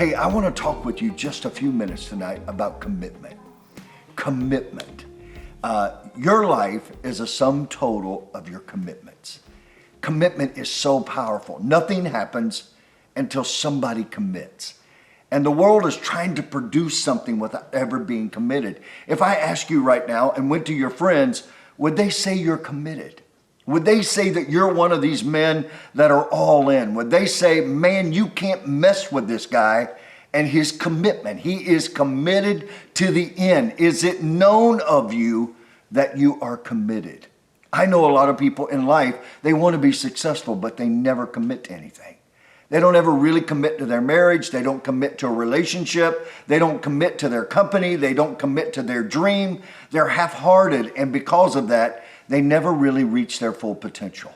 Hey, I want to talk with you just a few minutes tonight about commitment. Commitment. Your life is a sum total of your commitments. Commitment is so powerful. Nothing happens until somebody commits. And the world is trying to produce something without ever being committed. If I ask you right now and went to your friends, would they say you're committed? Would they say that you're one of these men that are all in? Would they say, man, you can't mess with this guy and his commitment? He is committed to the end. Is it known of you that you are committed? I know a lot of people in life, they want to be successful, but they never commit to anything. They don't ever really commit to their marriage. They don't commit to a relationship. They don't commit to their company. They don't commit to their dream. They're half-hearted, and because of that, they never really reach their full potential.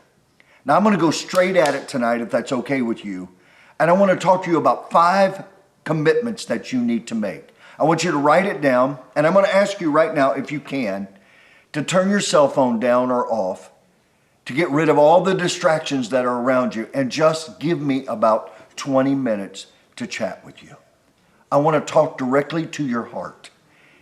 Now, I'm going to go straight at it tonight, if that's okay with you, and I want to talk to you about 5 commitments that you need to make. I want you to write it down, and I'm going to ask you right now, if you can, to turn your cell phone down or off, to get rid of all the distractions that are around you, and just give me about 20 minutes to chat with you. I want to talk directly to your heart.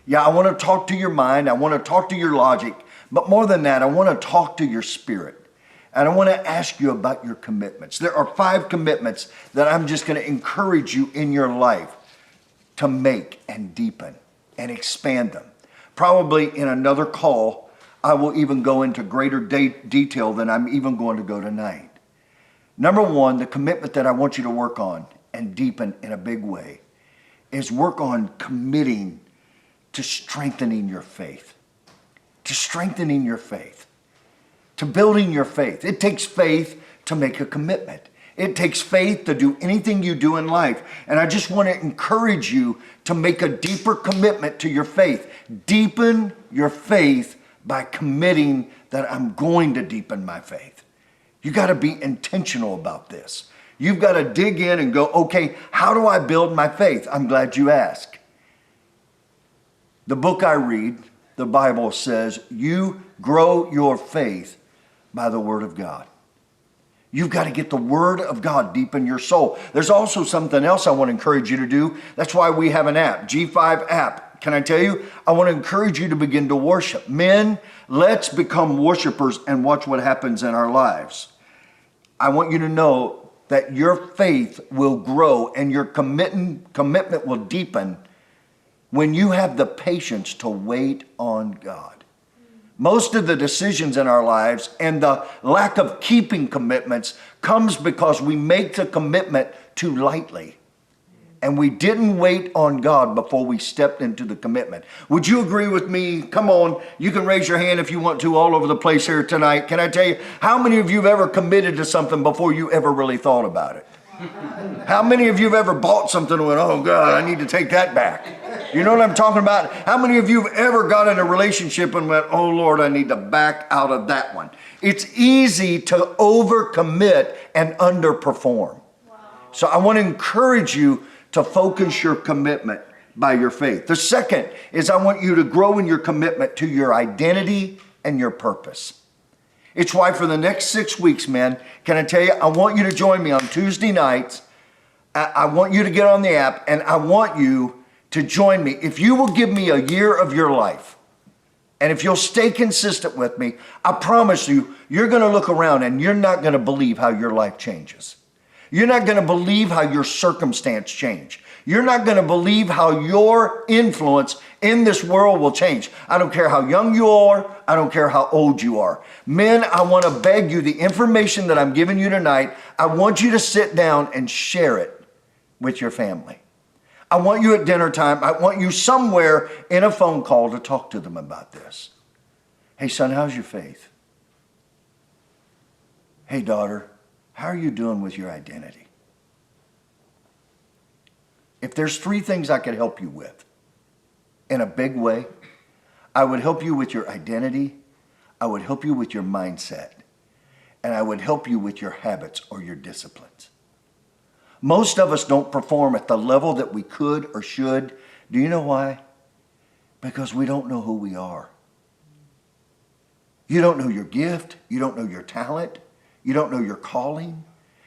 Yeah, I want to talk to your mind. I want to talk to your logic. But more than that, I want to talk to your spirit. And I want to ask you about your commitments. There are 5 commitments that I'm just going to encourage you in your life to make and deepen and expand them. Probably in another call, I will even go into greater detail than I'm even going to go tonight. Number 1, the commitment that I want you to work on and deepen in a big way is work on committing to strengthening your faith. To strengthening your faith. To building your faith. It takes faith to make a commitment. It takes faith to do anything you do in life. And I just want to encourage you to make a deeper commitment to your faith. Deepen your faith by committing that I'm going to deepen my faith. You got to be intentional about this. You've got to dig in and go, okay, how do I build my faith? I'm glad you asked. The book I read, the Bible says, you grow your faith by the Word of God. You've got to get the Word of God deep in your soul. There's also something else I want to encourage you to do. That's why we have an app, G5 app. Can I tell you? I want to encourage you to begin to worship. Men, let's become worshipers and watch what happens in our lives. I want you to know that your faith will grow and your commitment will deepen when you have the patience to wait on God. Most of the decisions in our lives and the lack of keeping commitments comes because we make the commitment too lightly. And we didn't wait on God before we stepped into the commitment. Would you agree with me? Come on, you can raise your hand if you want to all over the place here tonight. Can I tell you, how many of you have ever committed to something before you ever really thought about it? How many of you have ever bought something and went, oh God, I need to take that back? You know what I'm talking about? How many of you have ever got in a relationship and went, oh Lord, I need to back out of that one? It's easy to overcommit and underperform. So I want to encourage you to focus your commitment by your faith. The second is I want you to grow in your commitment to your identity and your purpose. It's why for the next 6 weeks, man, can I tell you, I want you to join me on Tuesday nights. I want you to get on the app and I want you to join me. If you will give me a year of your life, and if you'll stay consistent with me, I promise you, you're going to look around and you're not going to believe how your life changes. You're not going to believe how your circumstance change. You're not going to believe how your influence in this world will change. I don't care how young you are. I don't care how old you are. Men, I want to beg you, the information that I'm giving you tonight, I want you to sit down and share it with your family. I want you at dinner time. I want you somewhere in a phone call to talk to them about this. Hey, son, how's your faith? Hey, daughter, how are you doing with your identity? If there's 3 things I could help you with in a big way, I would help you with your identity, I would help you with your mindset, and I would help you with your habits or your disciplines. Most of us don't perform at the level that we could or should. Do you know why? Because we don't know who we are. You don't know your gift. You don't know your talent. You don't know your calling.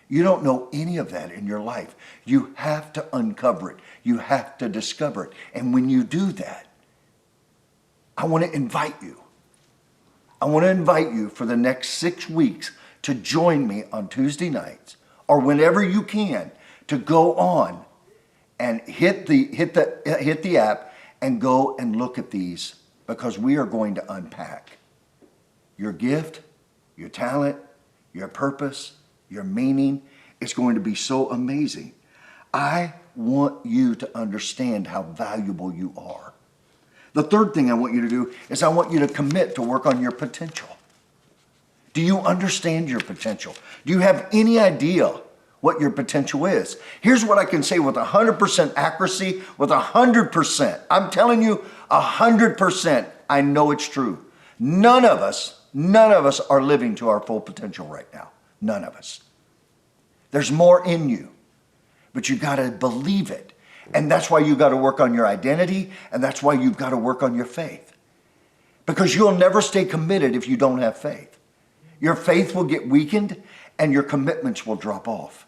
You don't know any of that in your life. You have to uncover it. You have to discover it. And when you do that, I want to invite you. I want to invite you for the next 6 weeks to join me on Tuesday nights or whenever you can to go on and hit the app and go and look at these, because we are going to unpack your gift, your talent, your purpose, your meaning. It's going to be so amazing. I want you to understand how valuable you are. The third thing I want you to do is I want you to commit to work on your potential. Do you understand your potential? Do you have any idea what your potential is? Here's what I can say with 100% accuracy, with 100%. I'm telling you 100%. I know it's true. None of us are living to our full potential right now. None of us. There's more in you, but you got to believe it. And that's why you got to work on your identity, and that's why you've got to work on your faith. Because you'll never stay committed if you don't have faith. Your faith will get weakened and your commitments will drop off.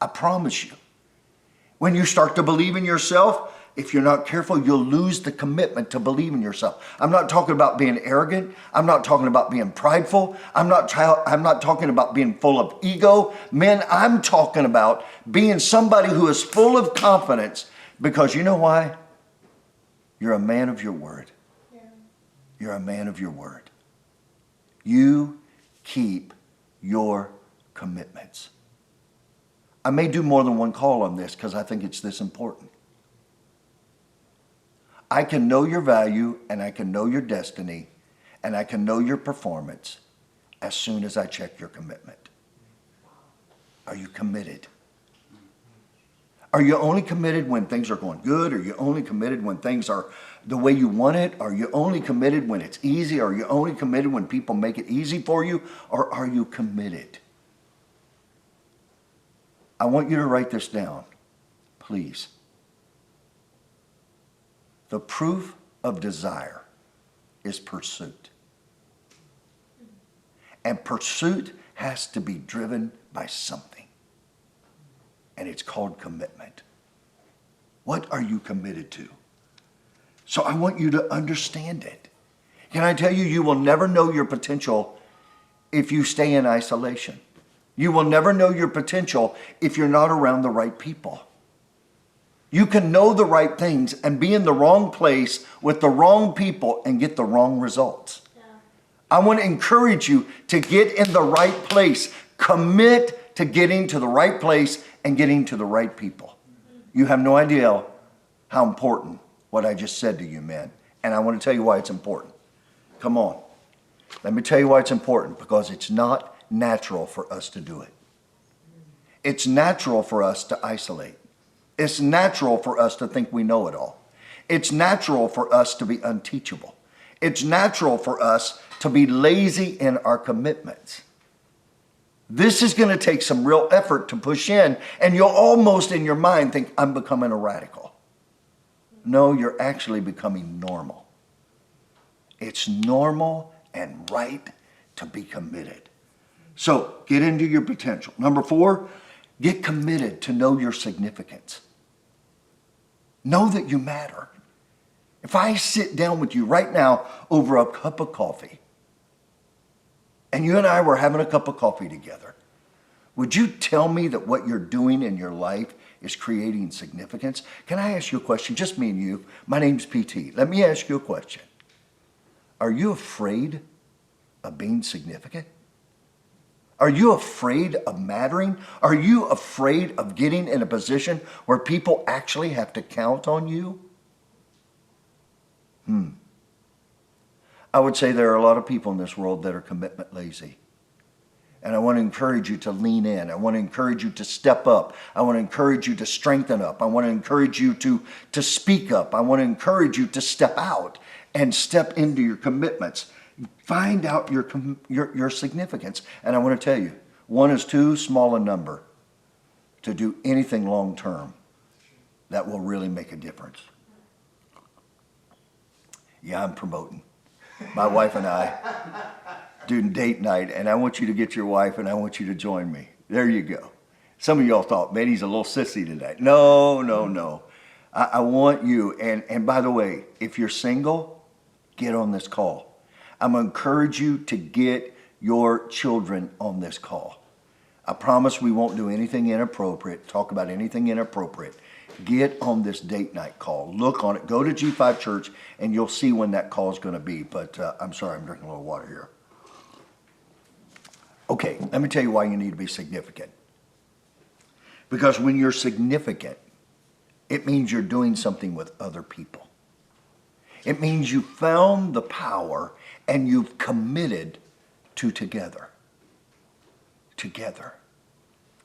I promise you. When you start to believe in yourself, if you're not careful, you'll lose the commitment to believe in yourself. I'm not talking about being arrogant. I'm not talking about being prideful. I'm not talking about being full of ego. Men, I'm talking about being somebody who is full of confidence, because you know why? You're a man of your word. Yeah. You're a man of your word. You keep your commitments. I may do more than one call on this because I think it's this important. I can know your value, and I can know your destiny, and I can know your performance as soon as I check your commitment. Are you committed? Are you only committed when things are going good? Are you only committed when things are the way you want it? Are you only committed when it's easy? Are you only committed when people make it easy for you? Or are you committed? I want you to write this down, please. The proof of desire is pursuit. And pursuit has to be driven by something. And it's called commitment. What are you committed to? So I want you to understand it. Can I tell you, you will never know your potential if you stay in isolation. You will never know your potential if you're not around the right people. You can know the right things and be in the wrong place with the wrong people and get the wrong results. Yeah. I want to encourage you to get in the right place. Commit to getting to the right place and getting to the right people. You have no idea how important what I just said to you, men. And I want to tell you why it's important. Come on. Let me tell you why it's important. Because it's not natural for us to do it. It's natural for us to isolate. It's natural for us to think we know it all. It's natural for us to be unteachable. It's natural for us to be lazy in our commitments. This is going to take some real effort to push in, and you'll almost in your mind think, I'm becoming a radical. No, you're actually becoming normal. It's normal and right to be committed. So get into your potential. Number 4, get committed to know your significance. Know that you matter. If I sit down with you right now over a cup of coffee, and you and I were having a cup of coffee together, would you tell me that what you're doing in your life is creating significance? Can I ask you a question? Just me and you. My name's PT. Let me ask you a question. Are you afraid of being significant? Are you afraid of mattering? Are you afraid of getting in a position where people actually have to count on you? I would say there are a lot of people in this world that are commitment lazy. And I want to encourage you to lean in. I want to encourage you to step up. I want to encourage you to strengthen up. I want to encourage you to speak up. I want to encourage you to step out and step into your commitments. Find out your significance. And I want to tell you, 1 is too small a number to do anything long term that will really make a difference. Yeah, I'm promoting. My wife and I do date night, and I want you to get your wife and I want you to join me. There you go. Some of y'all thought, man, he's a little sissy today. No, no, no. I want you, and by the way, if you're single, get on this call. I'm going to encourage you to get your children on this call. I promise we won't do anything inappropriate, talk about anything inappropriate. Get on this date night call. Look on it. Go to G5 Church, and you'll see when that call is going to be. But I'm sorry, I'm drinking a little water here. Okay, let me tell you why you need to be significant. Because when you're significant, it means you're doing something with other people. It means you found the power and you've committed to together. Together.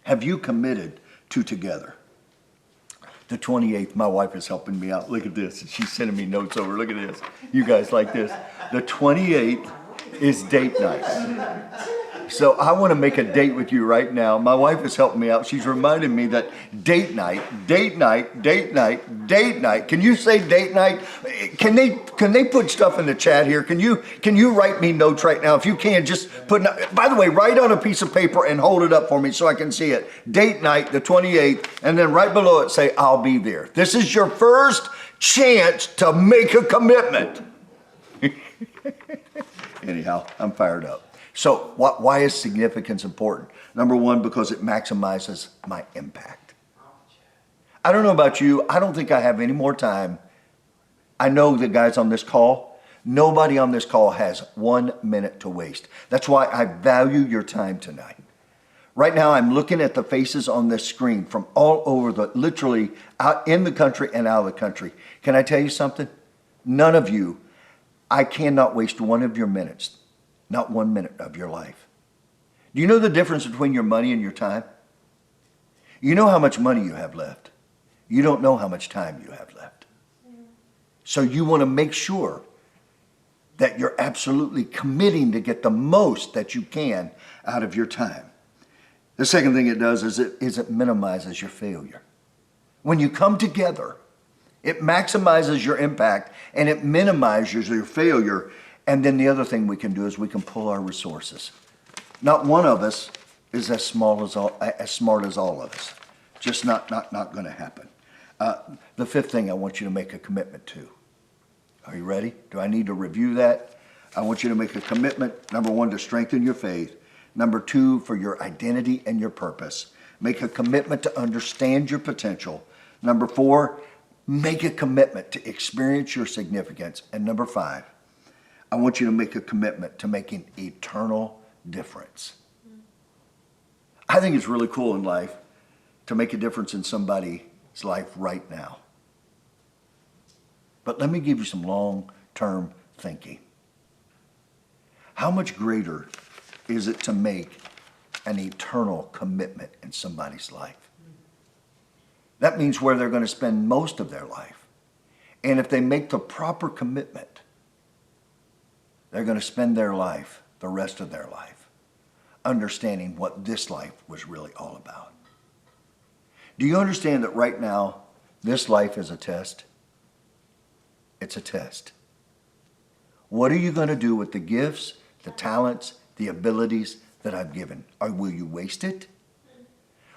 Have you committed to together? The 28th, my wife is helping me out. Look at this. She's sending me notes over. Look at this. You guys like this. The 28th is date night. So I want to make a date with you right now. My wife is helping me out. She's reminding me that date night, date night, date night, date night. Can you say date night? Can they put stuff in the chat here? Can you write me notes right now? If you can, just put, by the way, write on a piece of paper and hold it up for me so I can see it. Date night, the 28th, and then right below it say, I'll be there. This is your first chance to make a commitment. Anyhow, I'm fired up. So why is significance important? Number one, because it maximizes my impact. I don't know about you. I don't think I have any more time. I know the guys on this call, nobody on this call has 1 minute to waste. That's why I value your time tonight. Right now, I'm looking at the faces on this screen from all over literally out in the country and out of the country. Can I tell you something? None of you, I cannot waste one of your minutes. Not 1 minute of your life. Do you know the difference between your money and your time? You know how much money you have left. You don't know how much time you have left. So you want to make sure that you're absolutely committing to get the most that you can out of your time. The second thing it does is it minimizes your failure. When you come together, it maximizes your impact and it minimizes your failure. And then the other thing we can do is we can pull our resources. Not one of us is as smart as all of us. Just not going to happen. The fifth thing I want you to make a commitment to. Are you ready? Do I need to review that? I want you to make a commitment, number one, to strengthen your faith. Number two, for your identity and your purpose. Make a commitment to understand your potential. Number four, make a commitment to experience your significance. And number five, I want you to make a commitment to making eternal difference. I think it's really cool in life to make a difference in somebody's life right now. But let me give you some long-term thinking. How much greater is it to make an eternal commitment in somebody's life? That means where they're going to spend most of their life. And if they make the proper commitment, they're going to spend their life, the rest of their life, understanding what this life was really all about. Do you understand that right now, this life is a test? It's a test. What are you going to do with the gifts, the talents, the abilities that I've given? Or will you waste it?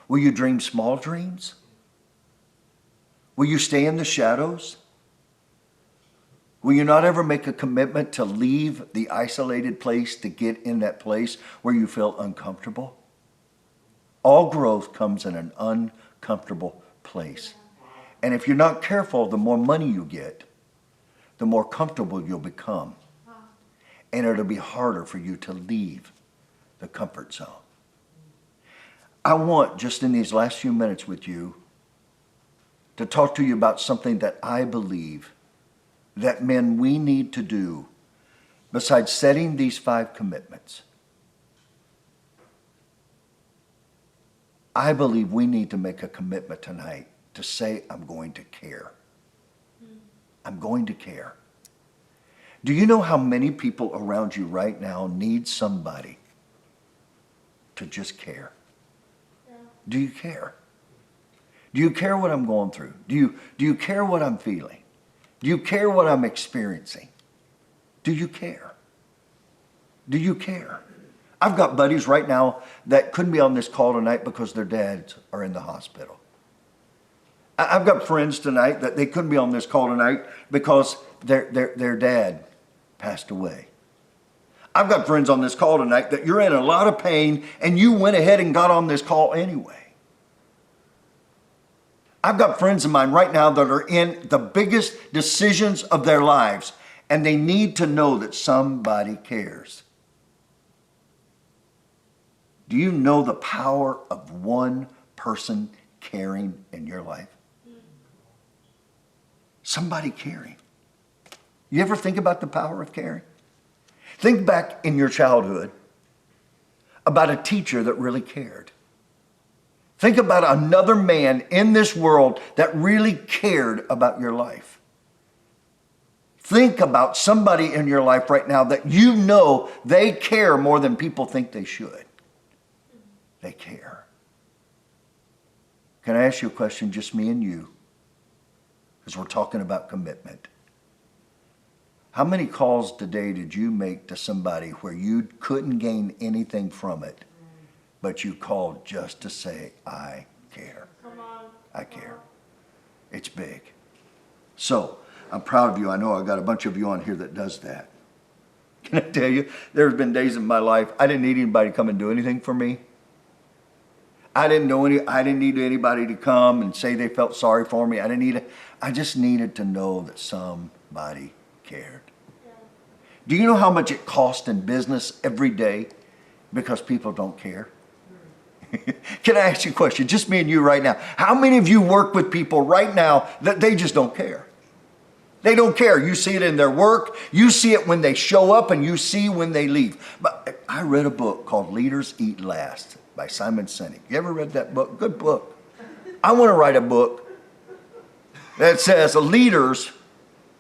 Will you dream small dreams? Will you stay in the shadows? Will you not ever make a commitment to leave the isolated place to get in that place where you feel uncomfortable? All growth comes in an uncomfortable place. And if you're not careful, the more money you get, the more comfortable you'll become. And it'll be harder for you to leave the comfort zone. I want, just in these last few minutes with you, to talk to you about something that I believe that men we need to do besides setting these 5 commitments. I believe we need to make a commitment tonight to say, I'm going to care. I'm going to care. Do you know how many people around you right now need somebody to just care? Yeah. Do you care? Do you care what I'm going through? Do you care what I'm feeling? Do you care what I'm experiencing? Do you care? Do you care? I've got buddies right now that couldn't be on this call tonight because their dads are in the hospital. I've got friends tonight that they couldn't be on this call tonight because their dad passed away. I've got friends on this call tonight that you're in a lot of pain and you went ahead and got on this call anyway. I've got friends of mine right now that are in the biggest decisions of their lives, and they need to know that somebody cares. Do you know the power of one person caring in your life? Somebody caring. You ever think about the power of caring? Think back in your childhood about a teacher that really cared. Think about another man in this world that really cared about your life. Think about somebody in your life right now that you know they care more than people think they should. They care. Can I ask you a question, just me and you, because we're talking about commitment? How many calls today did you make to somebody where you couldn't gain anything from it, but you called just to say, I care. I care. It's big. So, I'm proud of you. I know I got a bunch of you on here that does that. Can I tell you, there's been days in my life, I didn't need anybody to come and do anything for me. I didn't need anybody to come and say they felt sorry for me. I just needed to know that somebody cared. Yeah. Do you know how much it costs in business every day because people don't care? Can I ask you a question? Just me and you right now. How many of you work with people right now that they just don't care? They don't care. You see it in their work. You see it when they show up, and you see when they leave. But I read a book called Leaders Eat Last by Simon Sinek. You ever read that book? Good book. I want to write a book that says leaders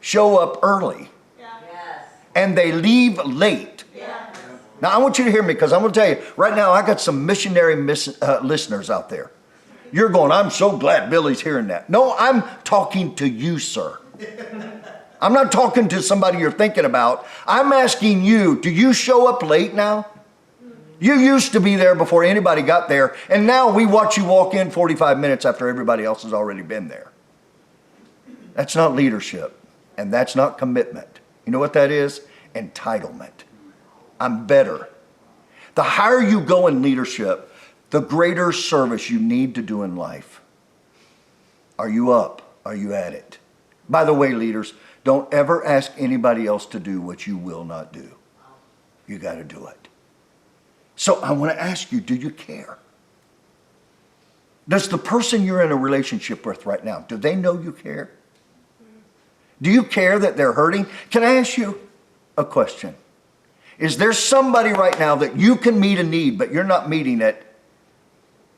show up early and they leave late. Now, I want you to hear me, because I'm going to tell you, right now, I got some missionary listeners out there. You're going, I'm so glad Billy's hearing that. No, I'm talking to you, sir. I'm not talking to somebody you're thinking about. I'm asking you, do you show up late now? You used to be there before anybody got there, and now we watch you walk in 45 minutes after everybody else has already been there. That's not leadership, and that's not commitment. You know what that is? Entitlement. I'm better. The higher you go in leadership, the greater service you need to do in life. Are you up? Are you at it? By the way, leaders, don't ever ask anybody else to do what you will not do. You got to do it. So I want to ask you, do you care? Does the person you're in a relationship with right now, do they know you care? Do you care that they're hurting? Can I ask you a question? Is there somebody right now that you can meet a need, but you're not meeting it,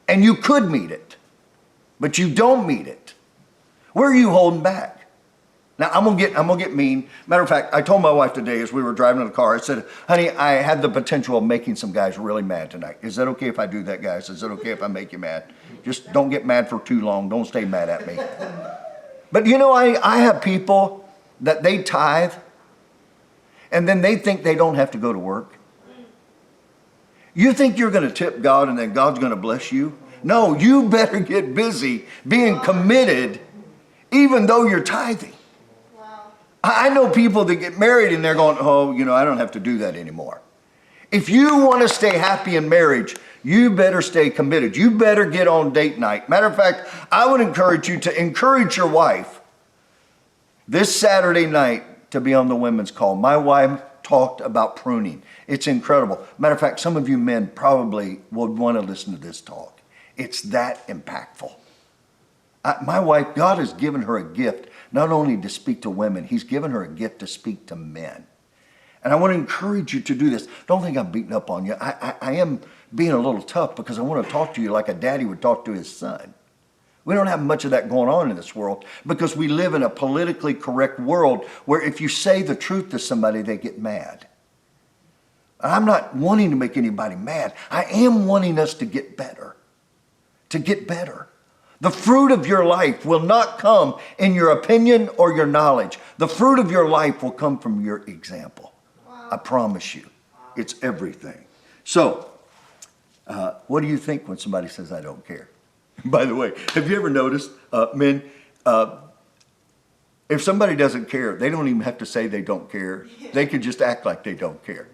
and you could meet it, but you don't meet it? Where are you holding back? Now, I'm gonna get mean. Matter of fact, I told my wife today as we were driving in the car, I said, honey, I had the potential of making some guys really mad tonight. Is that okay if I do that, guys? Is that okay if I make you mad? Just don't get mad for too long. Don't stay mad at me. But you know, I have people that they tithe, and then they think they don't have to go to work. You think you're going to tip God and then God's going to bless you? No, you better get busy being committed even though you're tithing. Wow. I know people that get married and they're going, oh, you know, I don't have to do that anymore. If you want to stay happy in marriage, you better stay committed. You better get on date night. Matter of fact, I would encourage you to encourage your wife this Saturday night to be on the women's call. My wife talked about pruning. It's incredible. Matter of fact, some of you men probably would want to listen to this talk. It's that impactful. My wife, God has given her a gift, not only to speak to women, he's given her a gift to speak to men. And I want to encourage you to do this. Don't think I'm beating up on you. I am being a little tough because I want to talk to you like a daddy would talk to his son. We don't have much of that going on in this world because we live in a politically correct world where if you say the truth to somebody, they get mad. I'm not wanting to make anybody mad. I am wanting us to get better. To get better. The fruit of your life will not come in your opinion or your knowledge. The fruit of your life will come from your example. Wow. I promise you. It's everything. So, what do you think when somebody says, I don't care? By the way, have you ever noticed, men, if somebody doesn't care, they don't even have to say they don't care. They can just act like they don't care.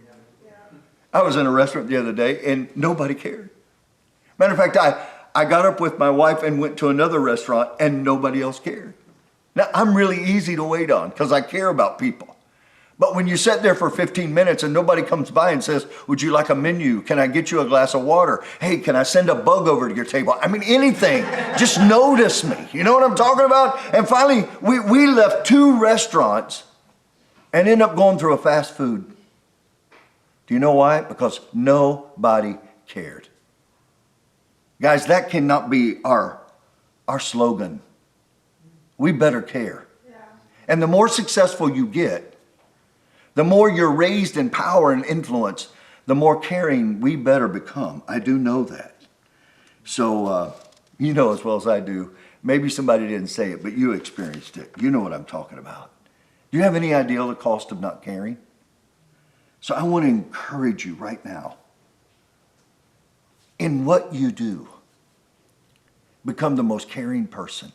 I was in a restaurant the other day and nobody cared. Matter of fact, I got up with my wife and went to another restaurant and nobody else cared. Now, I'm really easy to wait on because I care about people. But when you sit there for 15 minutes and nobody comes by and says, would you like a menu? Can I get you a glass of water? Hey, can I send a bug over to your table? I mean, anything. Just notice me. You know what I'm talking about? And finally, we left 2 restaurants and ended up going through a fast food. Do you know why? Because nobody cared. Guys, that cannot be our slogan. We better care. Yeah. And the more successful you get, the more you're raised in power and influence, the more caring we better become. I do know that. So, you know as well as I do, maybe somebody didn't say it, but you experienced it. You know what I'm talking about. Do you have any idea the cost of not caring? So I want to encourage you right now. In what you do, become the most caring person.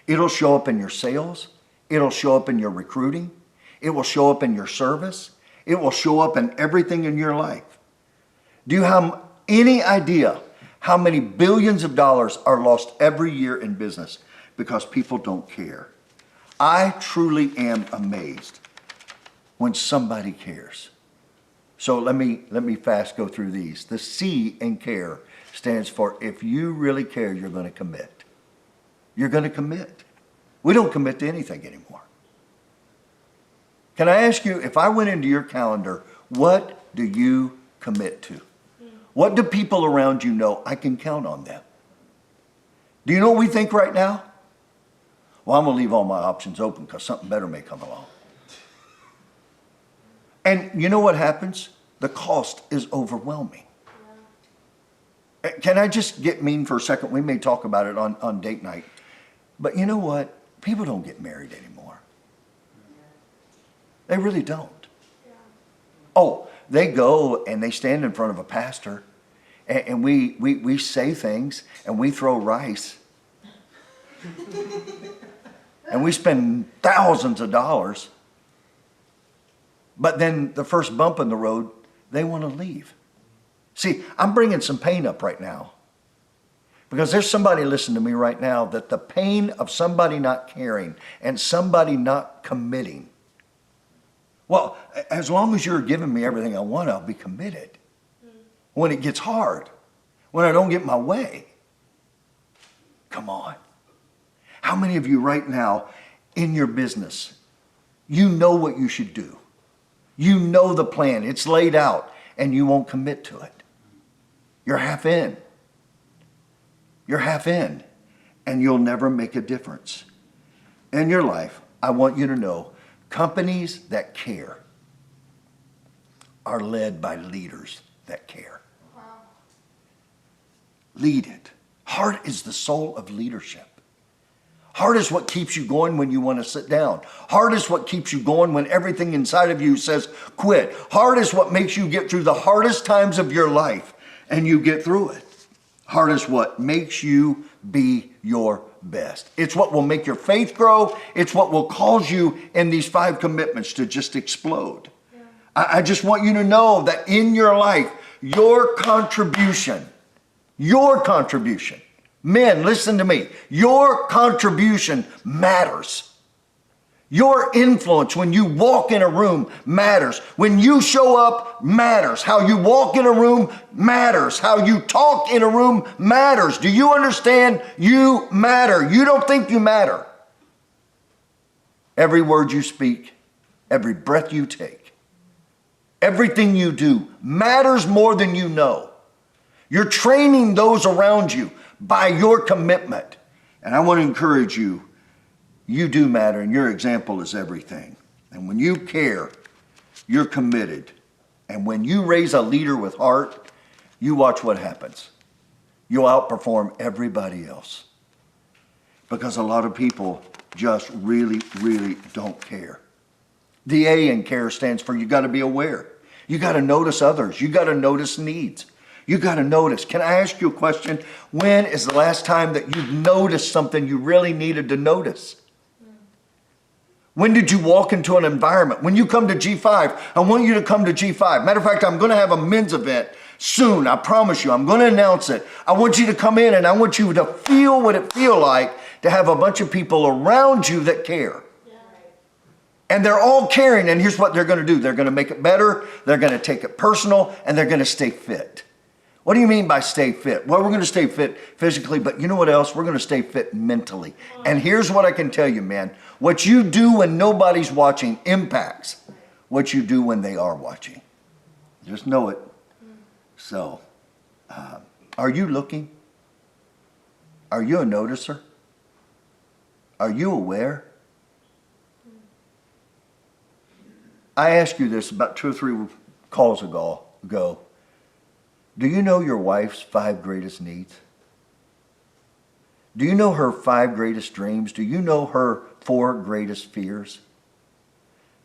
It'll show up in your sales. It'll show up in your recruiting. It will show up in your service. It will show up in everything in your life. Do you have any idea how many billions of dollars are lost every year in business because people don't care? I truly am amazed when somebody cares. So let me fast go through these. The C in care stands for if you really care, you're going to commit. You're going to commit. We don't commit to anything anymore. Can I ask you, if I went into your calendar, what do you commit to? What do people around you know I can count on them? Do you know what we think right now? Well, I'm going to leave all my options open because something better may come along. And you know what happens? The cost is overwhelming. Can I just get mean for a second? We may talk about it on date night. But you know what? People don't get married anymore. They really don't. Oh, they go and they stand in front of a pastor and we say things and we throw rice. And we spend thousands of dollars. But then the first bump in the road, they want to leave. See, I'm bringing some pain up right now. Because there's somebody listening to me right now that the pain of somebody not caring and somebody not committing. Well, as long as you're giving me everything I want, I'll be committed. When it gets hard, when I don't get my way, come on. How many of you right now in your business, you know what you should do? You know the plan. It's laid out and you won't commit to it. You're half in. You're half in and you'll never make a difference. In your life, I want you to know, companies that care are led by leaders that care. Wow. Lead it. Heart is the soul of leadership. Heart is what keeps you going when you want to sit down. Heart is what keeps you going when everything inside of you says quit. Heart is what makes you get through the hardest times of your life and you get through it. Heart is what makes you be your best. It's what will make your faith grow. It's what will cause you in these 5 commitments to just explode. Yeah. I just want you to know that in your life, your contribution, men, listen to me, your contribution matters. Your influence when you walk in a room matters. When you show up matters. How you walk in a room matters. How you talk in a room matters. Do you understand? You matter. You don't think you matter. Every word you speak, every breath you take, everything you do matters more than you know. You're training those around you by your commitment. And I want to encourage you. You do matter, and your example is everything. And when you care, you're committed. And when you raise a leader with heart, you watch what happens. You'll outperform everybody else. Because a lot of people just really, really don't care. The A in care stands for you got to be aware. You got to notice others. You got to notice needs. You got to notice. Can I ask you a question? When is the last time that you've noticed something you really needed to notice? When did you walk into an environment? When you come to G5, I want you to come to G5. Matter of fact, I'm going to have a men's event soon. I promise you. I'm going to announce it. I want you to come in and I want you to feel what it feels like to have a bunch of people around you that care. And they're all caring, and here's what they're going to do. They're going to make it better, they're going to take it personal, and they're going to stay fit. What do you mean by stay fit? Well, we're going to stay fit physically, but you know what else? We're going to stay fit mentally. And here's what I can tell you, man. What you do when nobody's watching impacts what you do when they are watching. Just know it. So, are you looking? Are you a noticer? Are you aware? I asked you this about 2 or 3 calls ago. Do you know your wife's 5 greatest needs? Do you know her 5 greatest dreams? Do you know her 4 greatest fears?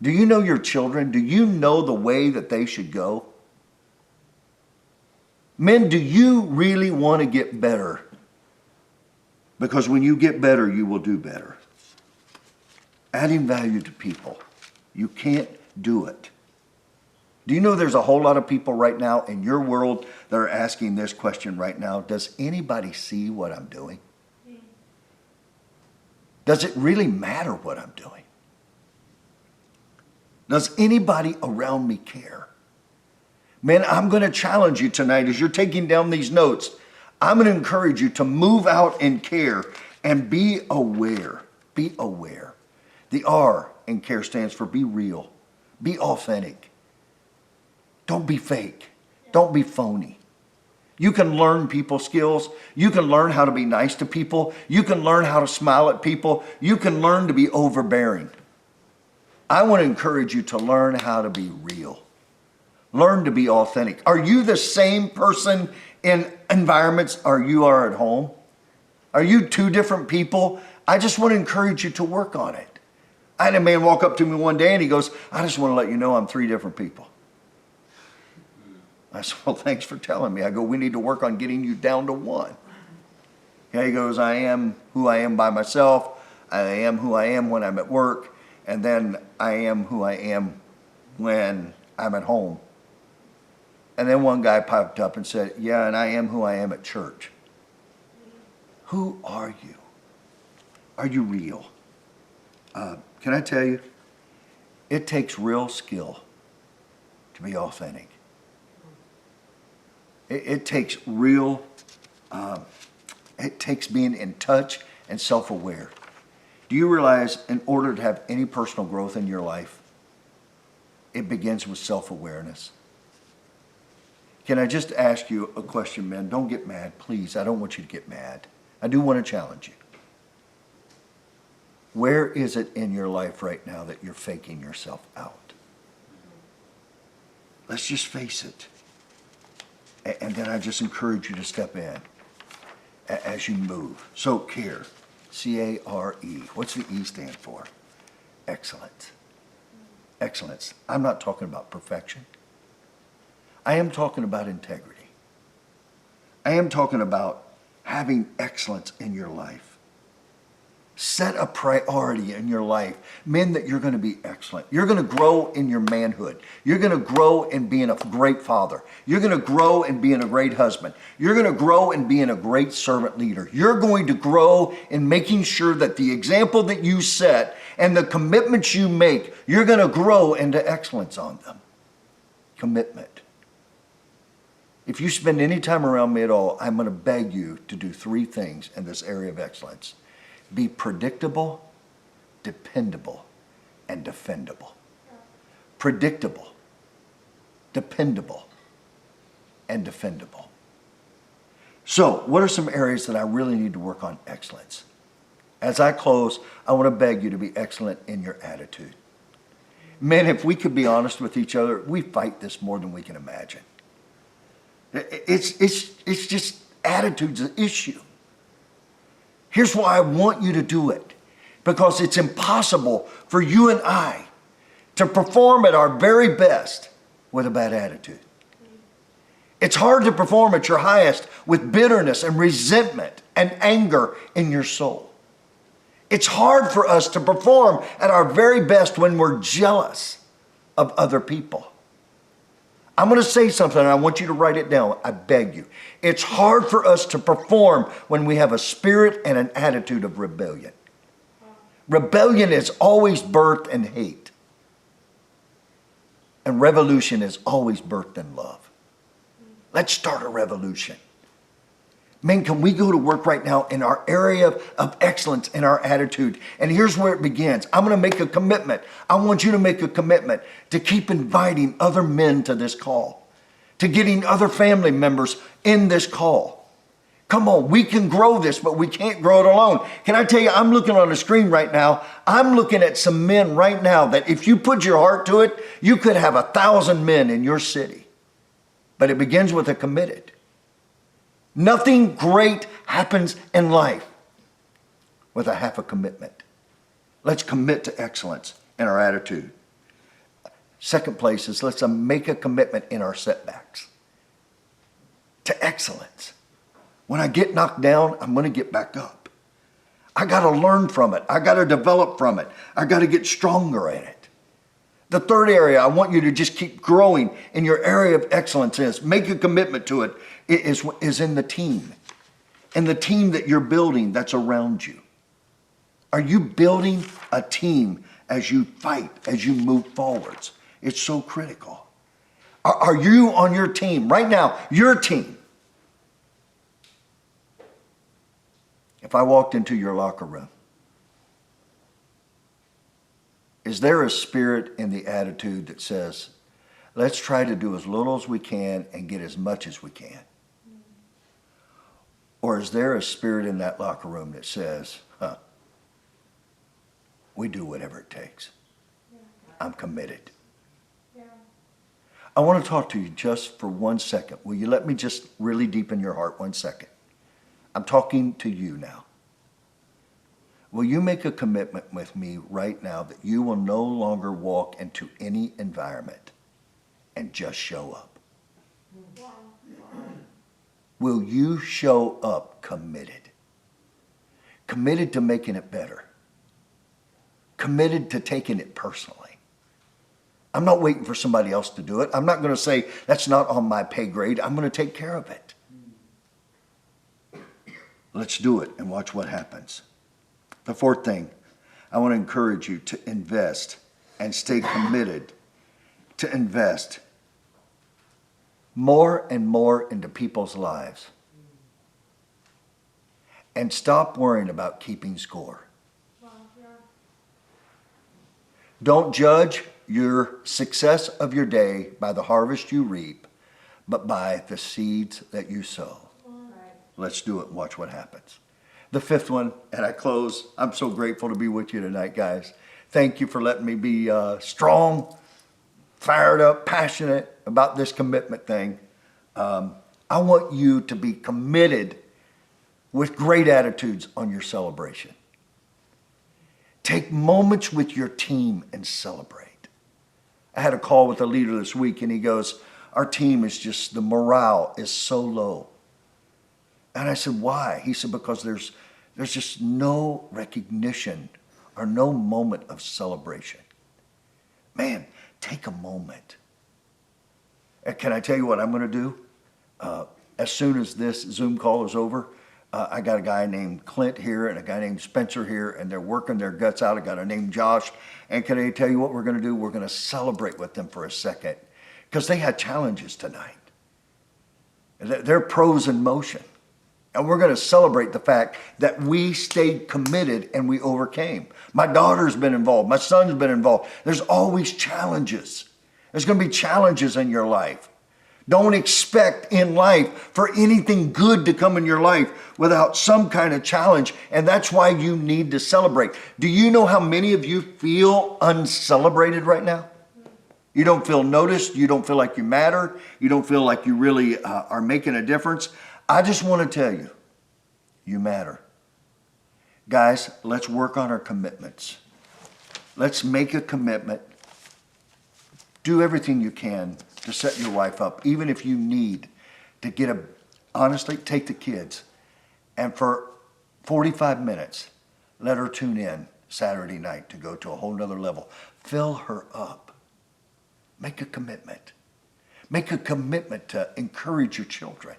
Do you know your children? Do you know the way that they should go? Men, do you really want to get better? Because when you get better, you will do better. Adding value to people. You can't do it. Do you know there's a whole lot of people right now in your world that are asking this question right now? Does anybody see what I'm doing? Does it really matter what I'm doing? Does anybody around me care? Man, I'm going to challenge you tonight as you're taking down these notes. I'm going to encourage you to move out and care and be aware. Be aware. The R in care stands for be real. Be authentic. Don't be fake. Don't be phony. You can learn people skills. You can learn how to be nice to people. You can learn how to smile at people. You can learn to be overbearing. I want to encourage you to learn how to be real. Learn to be authentic. Are you the same person in environments or you are at home? Are you 2 different people? I just want to encourage you to work on it. I had a man walk up to me one day and he goes, I just want to let you know I'm 3 different people. I said, well, thanks for telling me. I go, we need to work on getting you down to 1. Yeah, he goes, I am who I am by myself. I am who I am when I'm at work. And then I am who I am when I'm at home. And then one guy popped up and said, yeah, and I am who I am at church. Who are you? Are you real? Can I tell you, it takes real skill to be authentic. It takes real, it takes being in touch and self-aware. Do you realize in order to have any personal growth in your life, it begins with self-awareness? Can I just ask you a question, men? Don't get mad, please. I don't want you to get mad. I do want to challenge you. Where is it in your life right now that you're faking yourself out? Let's just face it. And then I just encourage you to step in as you move. So care, C-A-R-E. What's the E stand for? Excellence. Excellence. I'm not talking about perfection. I am talking about integrity. I am talking about having excellence in your life. Set a priority in your life. Men, that you're going to be excellent. You're going to grow in your manhood. You're going to grow in being a great father. You're going to grow in being a great husband. You're going to grow in being a great servant leader. You're going to grow in making sure that the example that you set and the commitments you make, you're going to grow into excellence on them. Commitment. If you spend any time around me at all, I'm going to beg you to do 3 things in this area of excellence. Be predictable, dependable, and defendable. Predictable, dependable, and defendable. So, what are some areas that I really need to work on excellence? As I close, I want to beg you to be excellent in your attitude. Men, if we could be honest with each other, we fight this more than we can imagine. It's just attitude's an issue. Here's why I want you to do it. Because it's impossible for you and I to perform at our very best with a bad attitude. It's hard to perform at your highest with bitterness and resentment and anger in your soul. It's hard for us to perform at our very best when we're jealous of other people. I'm going to say something and I want you to write it down. I beg you. It's hard for us to perform when we have a spirit and an attitude of rebellion. Rebellion is always birthed in hate. And revolution is always birthed in love. Let's start a revolution. Men, can we go to work right now in our area of excellence in our attitude? And here's where it begins. I'm going to make a commitment. I want you to make a commitment to keep inviting other men to this call, to getting other family members in this call. Come on, we can grow this, but we can't grow it alone. Can I tell you, I'm looking on the screen right now. I'm looking at some men right now that if you put your heart to it, you could have 1,000 men in your city. But it begins with a committed. Nothing great happens in life with a half a commitment. Let's commit to excellence in our attitude. Second place is let's make a commitment in our setbacks to excellence. When I get knocked down, I'm going to get back up. I got to learn from it. I got to develop from it. I got to get stronger in it. The third area I want you to just keep growing in your area of excellence is make a commitment to it is in the team. And the team that you're building that's around you. Are you building a team as you fight, as you move forwards? It's so critical. Are you on your team right now? Your team. If I walked into your locker room, is there a spirit in the attitude that says, let's try to do as little as we can and get as much as we can? Or is there a spirit in that locker room that says, we do whatever it takes. I'm committed. I want to talk to you just for 1 second. Will you let me just really deepen your heart 1 second? I'm talking to you now. Will you make a commitment with me right now that you will no longer walk into any environment and just show up? Will you show up committed? Committed to making it better. Committed to taking it personally. I'm not waiting for somebody else to do it. I'm not going to say, that's not on my pay grade. I'm going to take care of it. Let's do it and watch what happens. The fourth thing, I want to encourage you to invest and stay committed to invest more and more into people's lives. And stop worrying about keeping score. Don't judge your success of your day by the harvest you reap, but by the seeds that you sow. Let's do it and watch what happens. The fifth one, and I close. I'm so grateful to be with you tonight, guys. Thank you for letting me be strong, fired up, passionate about this commitment thing. I want you to be committed with great attitudes on your celebration. Take moments with your team and celebrate. I had a call with a leader this week, and he goes, our team is just, the morale is so low. And I said, why? He said, because there's just no recognition or no moment of celebration. Man, take a moment. And can I tell you what I'm going to do? As soon as this Zoom call is over, I got a guy named Clint here and a guy named Spencer here, and they're working their guts out. I got a named Josh. And can I tell you what we're going to do? We're going to celebrate with them for a second because they had challenges tonight. They're pros in motion. And we're going to celebrate the fact that we stayed committed and we overcame. My daughter's been involved. My son's been involved. There's always challenges. There's going to be challenges in your life. Don't expect in life for anything good to come in your life without some kind of challenge. And that's why you need to celebrate. Do you know how many of you feel uncelebrated right now? You don't feel noticed. You don't feel like you matter. You don't feel like you really are making a difference. I just want to tell you, you matter. Guys, let's work on our commitments. Let's make a commitment Do everything you can to set your wife up, even if you need to honestly, take the kids and for 45 minutes, let her tune in Saturday night to go to a whole nother level. Fill her up. Make a commitment. Make a commitment to encourage your children,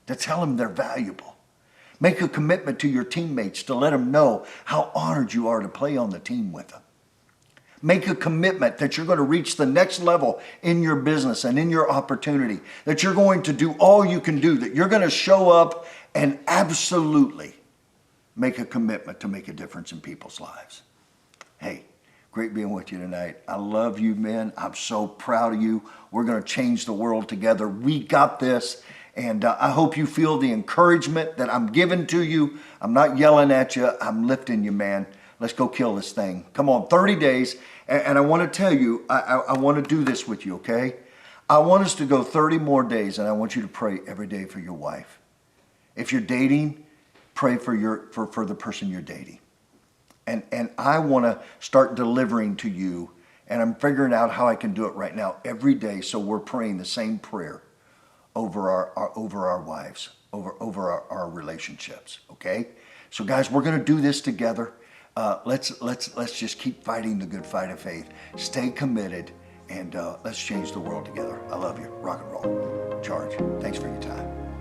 to tell them they're valuable. Make a commitment to your teammates to let them know how honored you are to play on the team with them. Make a commitment that you're going to reach the next level in your business and in your opportunity, that you're going to do all you can do, that you're going to show up and absolutely make a commitment to make a difference in people's lives. Hey, great being with you tonight. I love you, men. I'm so proud of you. We're going to change the world together. We got this. And I hope you feel the encouragement that I'm giving to you. I'm not yelling at you. I'm lifting you, man. Let's go kill this thing. Come on, 30 days. And I want to tell you, I want to do this with you, okay? I want us to go 30 more days, and I want you to pray every day for your wife. If you're dating, pray for the person you're dating. And I want to start delivering to you, and I'm figuring out how I can do it right now every day, so we're praying the same prayer over our wives, over our relationships, okay? So guys, we're going to do this together. Let's just keep fighting the good fight of faith. Stay committed, and let's change the world together. I love you. Rock and roll. Charge. Thanks for your time.